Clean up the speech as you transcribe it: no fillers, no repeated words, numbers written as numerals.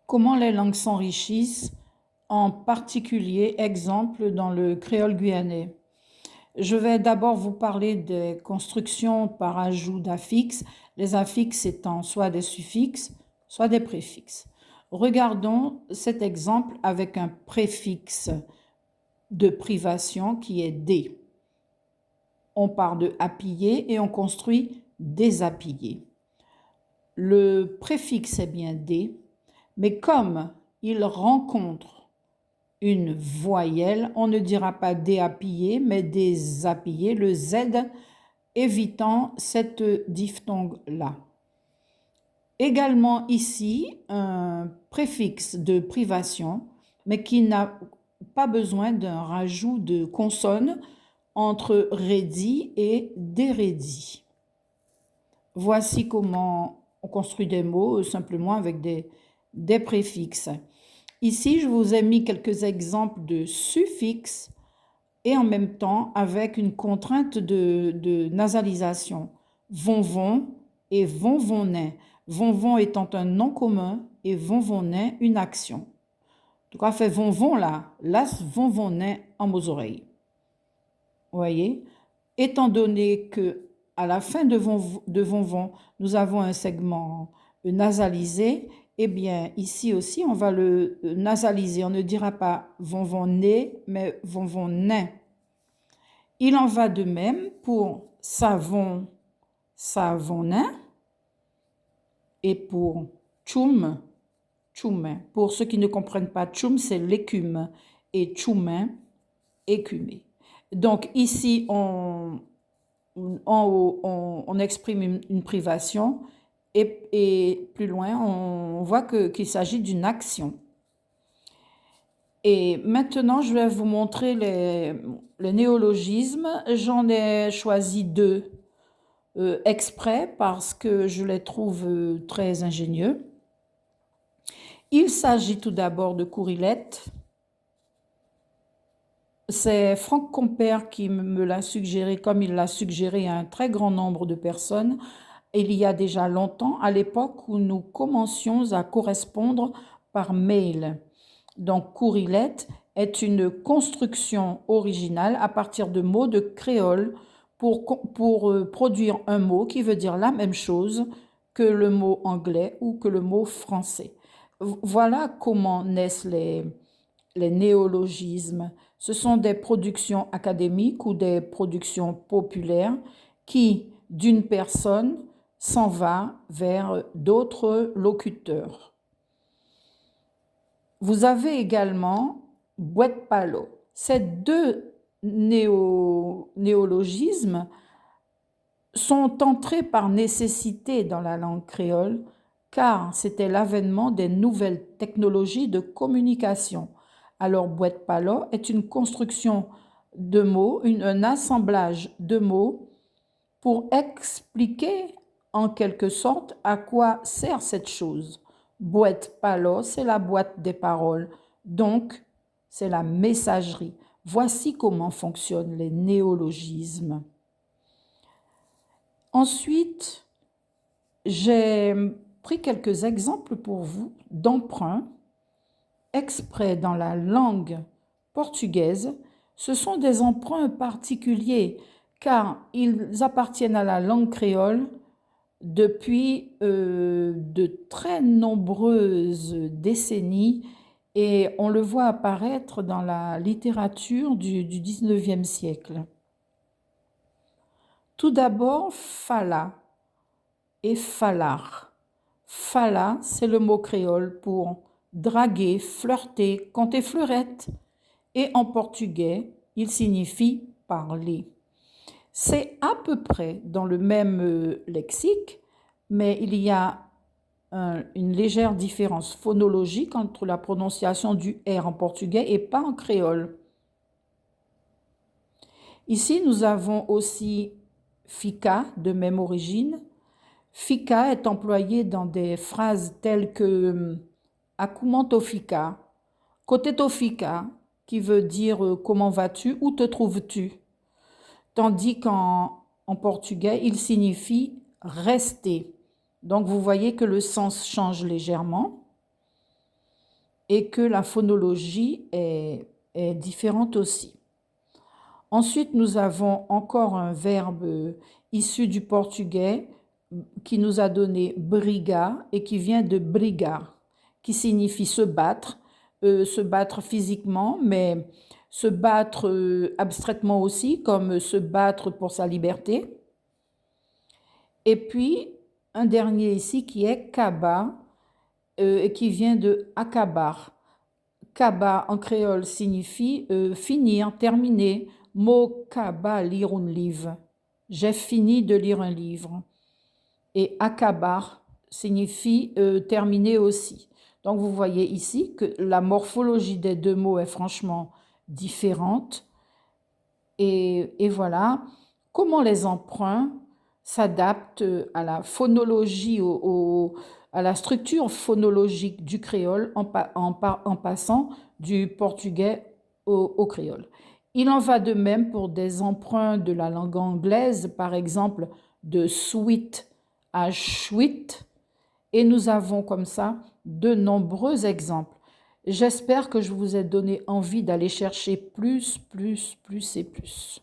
Comment les langues s'enrichissent, en particulier, exemple, dans le créole guyanais. Je vais d'abord vous parler des constructions par ajout d'affixes, les affixes étant soit des suffixes, soit des préfixes. Regardons cet exemple avec un préfixe de privation qui est des. On part de appuyer et on construit désappuyer. Le préfixe est bien des, mais comme il rencontre une voyelle, on ne dira pas déappuyé, mais désappuyé, le Z évitant cette diphtongue-là. Également ici, un préfixe de privation, mais qui n'a pas besoin d'un rajout de consonne entre rédit et dérédit. Voici comment on construit des mots simplement avec des préfixes. Ici, je vous ai mis quelques exemples de suffixes et en même temps avec une contrainte de nasalisation. Vonvon et vonvonin. Vonvon étant un nom commun et vonvonin une action. En tout cas, fait vonvon là, las vonvonin en vos oreilles. Vous voyez? Étant donné que à la fin de vonvon, nous avons un segment nasalisé, eh bien, ici aussi, on va le nasaliser. On ne dira pas vonvoné, mais vonvonin. Il en va de même pour savon, savonin, et pour tchoum, tchoumin. Pour ceux qui ne comprennent pas, tchoum, c'est l'écume, et tchoumin, écumé. Donc ici, en haut, on exprime une privation, et plus loin, on voit qu'il s'agit d'une action. Et maintenant, je vais vous montrer les néologismes. J'en ai choisi deux exprès parce que je les trouve très ingénieux. Il s'agit tout d'abord de Courilette. C'est Franck Compère qui me l'a suggéré, comme il l'a suggéré à un très grand nombre de personnes, il y a déjà longtemps, à l'époque où nous commencions à correspondre par mail. Donc, Courilette est une construction originale à partir de mots de créole pour produire un mot qui veut dire la même chose que le mot anglais ou que le mot français. Voilà comment naissent les néologismes. Ce sont des productions académiques ou des productions populaires qui, d'une personne, s'en va vers d'autres locuteurs. Vous avez également boîte palo. Ces deux néologismes sont entrés par nécessité dans la langue créole car c'était l'avènement des nouvelles technologies de communication. Alors, boîte palo est une construction de mots, un assemblage de mots pour expliquer en quelque sorte à quoi sert cette chose. Boîte palo, c'est la boîte des paroles, donc c'est la messagerie. Voici comment fonctionnent les néologismes. Ensuite, j'ai pris quelques exemples pour vous d'emprunts exprès dans la langue portugaise. Ce sont des emprunts particuliers car ils appartiennent à la langue créole depuis de très nombreuses décennies et on le voit apparaître dans la littérature du 19e siècle. Tout d'abord, fala et falar. Fala, c'est le mot créole pour draguer, flirter, compter fleurette. Et en portugais, il signifie parler. C'est à peu près dans le même lexique, mais il y a une légère différence phonologique entre la prononciation du R en portugais et pas en créole. Ici, nous avons aussi fica, de même origine. Fica est employé dans des phrases telles que Akumanto fica, Koteto fica, qui veut dire comment vas-tu, où te trouves-tu, tandis qu'en portugais, il signifie rester. Donc vous voyez que le sens change légèrement. et que la phonologie est différente aussi. Ensuite, nous avons encore un verbe issu du portugais qui nous a donné brigar et qui vient de brigar, qui signifie se battre physiquement, mais se battre abstraitement aussi, comme se battre pour sa liberté. Et puis, un dernier ici qui est kaba et qui vient de akabar. Kaba en créole signifie finir, terminer. Mot kaba, lire un livre. J'ai fini de lire un livre. Et akabar signifie terminer aussi. Donc vous voyez ici que la morphologie des deux mots est franchement différente. Et voilà comment les emprunts s'adaptent à la phonologie, à la structure phonologique du créole en passant du portugais au créole. Il en va de même pour des emprunts de la langue anglaise, par exemple de sweet à sweet, et nous avons comme ça de nombreux exemples. J'espère que je vous ai donné envie d'aller chercher plus et plus.